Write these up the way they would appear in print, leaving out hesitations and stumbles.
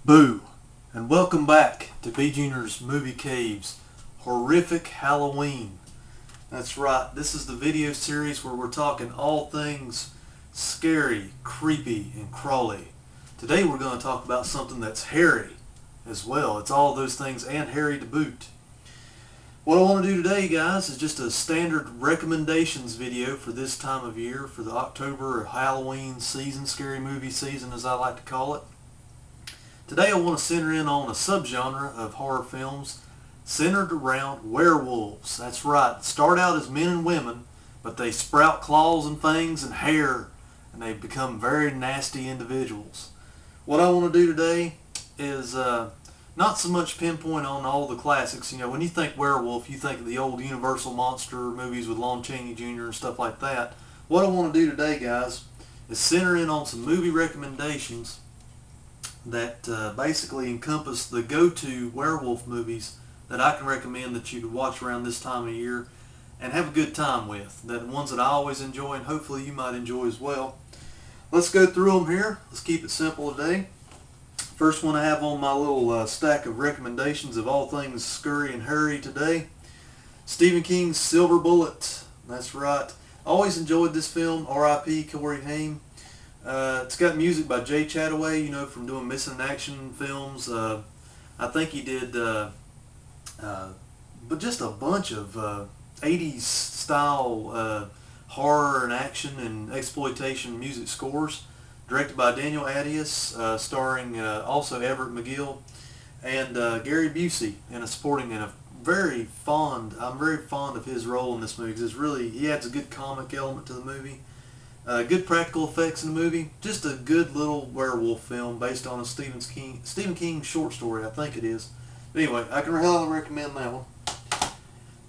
Boo! And welcome back to B.Jr.'s Movie Caves Horrific Halloween. That's right, this is the video series where we're talking all things scary, creepy, and crawly. Today we're going to talk about something that's hairy as well. It's all those things and hairy to boot. What I want to do today, guys, is just a standard recommendations video for this time of year, for the October or Halloween season, scary movie season as I like to call it. Today I want to center in on a subgenre of horror films centered around werewolves. That's right. Start out as men and women, but they sprout claws and fangs and hair, and they become very nasty individuals. What I want to do today is not so much pinpoint on all the classics. You know, when you think werewolf, you think of the old Universal monster movies with Lon Chaney Jr. and stuff like that. What I want to do today, guys, is center in on some movie recommendations that basically encompass the go-to werewolf movies that I can recommend that you could watch around this time of year and have a good time with. The ones that I always enjoy and hopefully you might enjoy as well. Let's go through them here. Let's keep it simple today. First one I have on my little stack of recommendations of all things scurry and hairy today, Stephen King's Silver Bullet. That's right. Always enjoyed this film, R.I.P. Corey Haim. It's got music by Jay Chataway, you know, from doing Missing in Action films. I think he did but just a bunch of 80s style horror and action and exploitation music scores. Directed by Daniel Attias, starring also Everett McGill and Gary Busey in a supporting, and I'm very fond of his role in this movie because he adds a good comic element to the movie. Good practical effects in the movie. Just a good little werewolf film based on a Stephen King short story, I think it is. But anyway, I can highly recommend that one.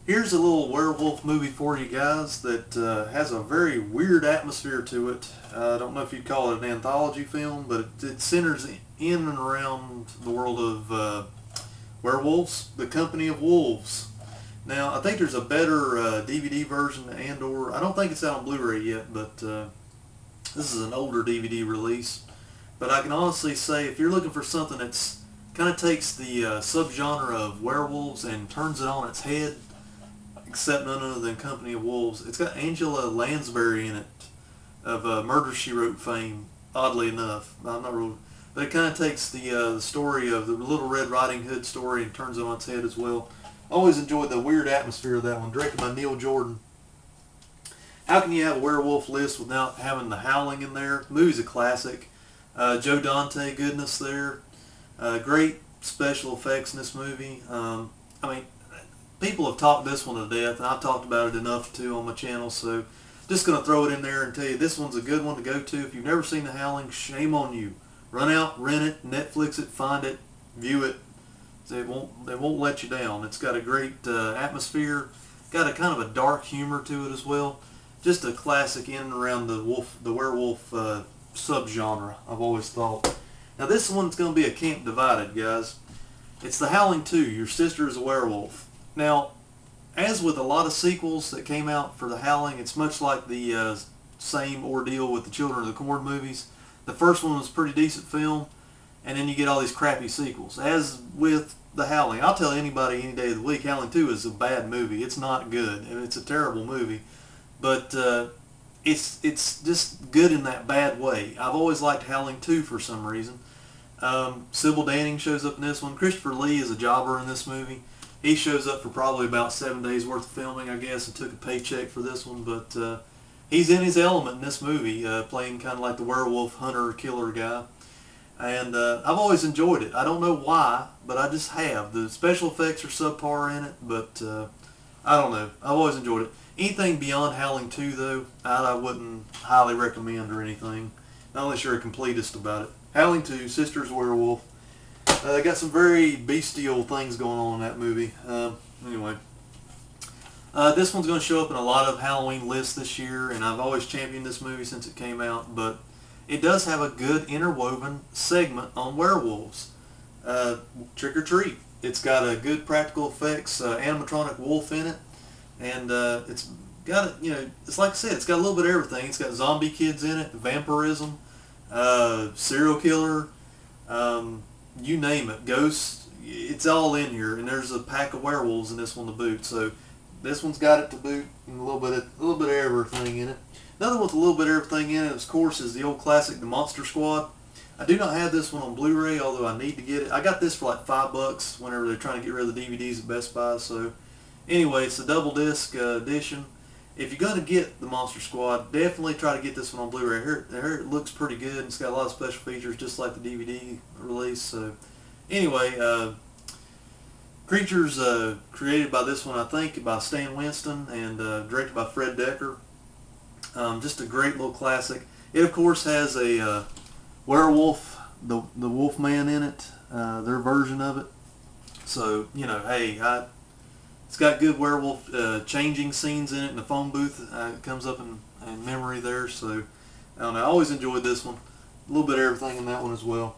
Here's a little werewolf movie for you guys that has a very weird atmosphere to it. I don't know if you'd call it an anthology film, but it centers in and around the world of werewolves, The Company of Wolves. Now, I think there's a better DVD version and/or, I don't think it's out on Blu-ray yet, but this is an older DVD release. But I can honestly say, if you're looking for something that's kind of takes the subgenre of werewolves and turns it on its head, except none other than Company of Wolves, it's got Angela Lansbury in it, of Murder, She Wrote fame, oddly enough. I'm not real, but it kind of takes the story of the Little Red Riding Hood story and turns it on its head as well. Always enjoyed the weird atmosphere of that one, directed by Neil Jordan. How can you have a werewolf list without having the Howling in there? The movie's a classic. Joe Dante goodness there. Great special effects in this movie. I mean, people have talked this one to death, and I've talked about it enough too on my channel, so just going to throw it in there and tell you this one's a good one to go to. If you've never seen The Howling, shame on you. Run out, rent it, Netflix it, find it, view it. They won't let you down. It's got a great atmosphere, got a kind of a dark humor to it as well. Just a classic in and around the werewolf subgenre, I've always thought. Now this one's going to be a camp divided, guys. It's The Howling 2, Your Sister is a Werewolf. Now, as with a lot of sequels that came out for The Howling, it's much like the same ordeal with the Children of the Corn movies. The first one was a pretty decent film, and then you get all these crappy sequels. As with The Howling, I'll tell anybody any day of the week, Howling 2 is a bad movie. It's not good, and it's a terrible movie. But it's just good in that bad way. I've always liked Howling 2 for some reason. Sybil Danning shows up in this one. Christopher Lee is a jobber in this movie. He shows up for probably about 7 days worth of filming, I guess, and took a paycheck for this one. But he's in his element in this movie, playing kind of like the werewolf hunter-killer guy. And I've always enjoyed it. I don't know why, but I just have. The special effects are subpar in it, but I don't know. I've always enjoyed it. Anything beyond Howling 2, though, I wouldn't highly recommend or anything, not unless you're a completist about it. Howling 2, Sister's Werewolf. Got some very bestial things going on in that movie. Anyway. This one's going to show up in a lot of Halloween lists this year, and I've always championed this movie since it came out, but it does have a good interwoven segment on werewolves. Trick or Treat. It's got a good practical effects animatronic wolf in it, and it's got, you know, it's like I said, it's got a little bit of everything. It's got zombie kids in it, vampirism, serial killer, you name it, ghosts, it's all in here. And there's a pack of werewolves in this one to boot. So this one's got it to boot, and a little bit of everything in it. Another one with a little bit of everything in it, of course, is the old classic, The Monster Squad. I do not have this one on Blu-ray, although I need to get it. I got this for like $5 whenever they're trying to get rid of the DVDs at Best Buy. So anyway, it's a double disc edition. If you're going to get the Monster Squad, definitely try to get this one on Blu-ray. Here it looks pretty good, and it's got a lot of special features just like the DVD release. So anyway, Creatures created by this one, I think, by Stan Winston, and directed by Fred Decker. Just a great little classic. It, of course, has a werewolf, the Wolfman in it, their version of it. So, you know, hey, it's got good werewolf changing scenes in it in the phone booth. It comes up in memory there. So, I don't know, I always enjoyed this one. A little bit of everything in that one as well.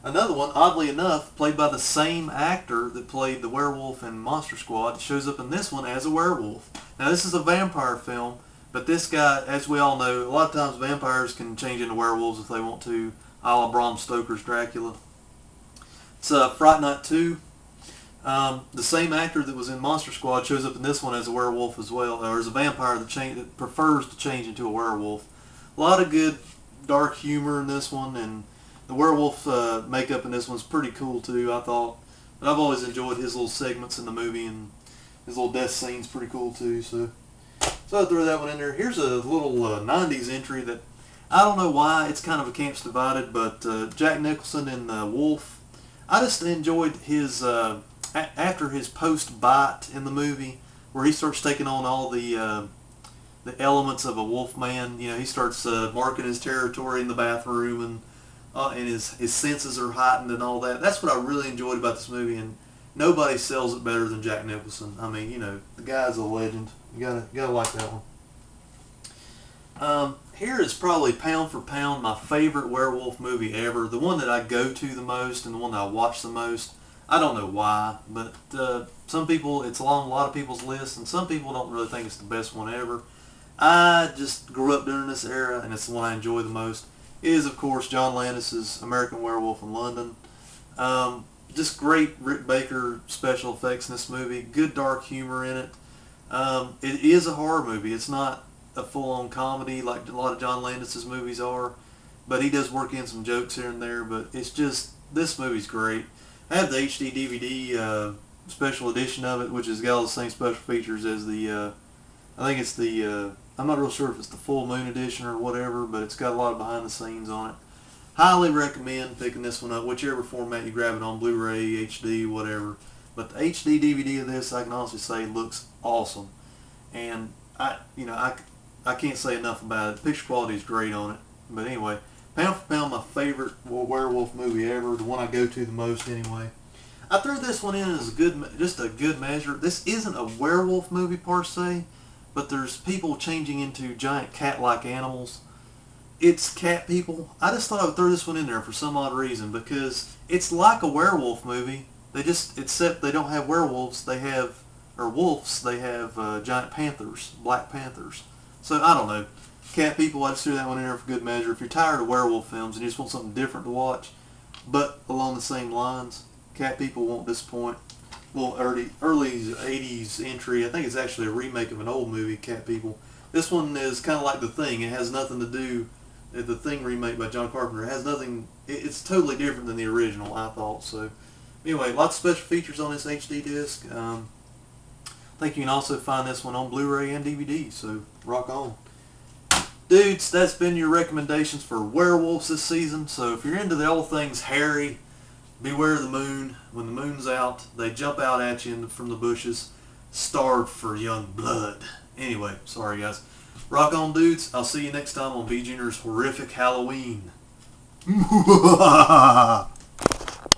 Another one, oddly enough, played by the same actor that played the werewolf in Monster Squad, shows up in this one as a werewolf. Now, this is a vampire film, but this guy, as we all know, a lot of times vampires can change into werewolves if they want to, a la Bram Stoker's Dracula. It's Fright Night 2. The same actor that was in Monster Squad shows up in this one as a werewolf as well, or as a vampire that prefers to change into a werewolf. A lot of good dark humor in this one, and the werewolf makeup in this one's pretty cool too, I thought. But I've always enjoyed his little segments in the movie, and his little death scene's pretty cool too. So I threw that one in there. Here's a little 90s entry that I don't know why it's kind of a camps divided, but Jack Nicholson in Wolf. I just enjoyed his after his post-bite in the movie, where he starts taking on all the elements of a wolf man. You know, he starts marking his territory in the bathroom, and his senses are heightened and all that. That's what I really enjoyed about this movie, and nobody sells it better than Jack Nicholson. I mean, you know, the guy's a legend. You gotta like that one. Here is probably pound for pound my favorite werewolf movie ever. The one that I go to the most and the one that I watch the most. I don't know why, but some people, it's along a lot of people's lists, and some people don't really think it's the best one ever. I just grew up during this era, and it's the one I enjoy the most. It is, of course, John Landis's American Werewolf in London. Just great Rick Baker special effects in this movie. Good dark humor in it. It is a horror movie. It's not a full-on comedy like a lot of John Landis's movies are, but he does work in some jokes here and there. But it's just, this movie's great. I have the HD DVD special edition of it, which has got all the same special features as the, I think it's the, I'm not real sure if it's the full moon edition or whatever, but it's got a lot of behind the scenes on it. Highly recommend picking this one up, whichever format you grab it on, Blu-ray, HD, whatever. But the HD DVD of this, I can honestly say, looks awesome. And I can't say enough about it. The picture quality is great on it. But anyway, pound for pound, my favorite werewolf movie ever, the one I go to the most anyway. I threw this one in as just a good measure. This isn't a werewolf movie per se, but there's people changing into giant cat-like animals. It's cat people. I just thought I would throw this one in there for some odd reason, because it's like a werewolf movie. Except they don't have werewolves. They have, or wolves. They have giant panthers, black panthers. So I don't know. Cat people, I just threw that one in there for good measure. If you're tired of werewolf films and you just want something different to watch, but along the same lines, cat people won't disappoint. Little early 80s entry. I think it's actually a remake of an old movie, Cat People. This one is kind of like The Thing. It has nothing to do, the Thing remake by John Carpenter. It has nothing, it's totally different than the original, I thought. So anyway, lots of special features on this HD disc. I think you can also find this one on Blu-ray and DVD, so rock on. Dudes, that's been your recommendations for werewolves this season. So if you're into all things hairy, beware the moon. When the moon's out, they jump out at you from the bushes, starved for young blood. Anyway, sorry guys. Rock on, dudes. I'll see you next time on B.Jr.'s Horrific Halloween.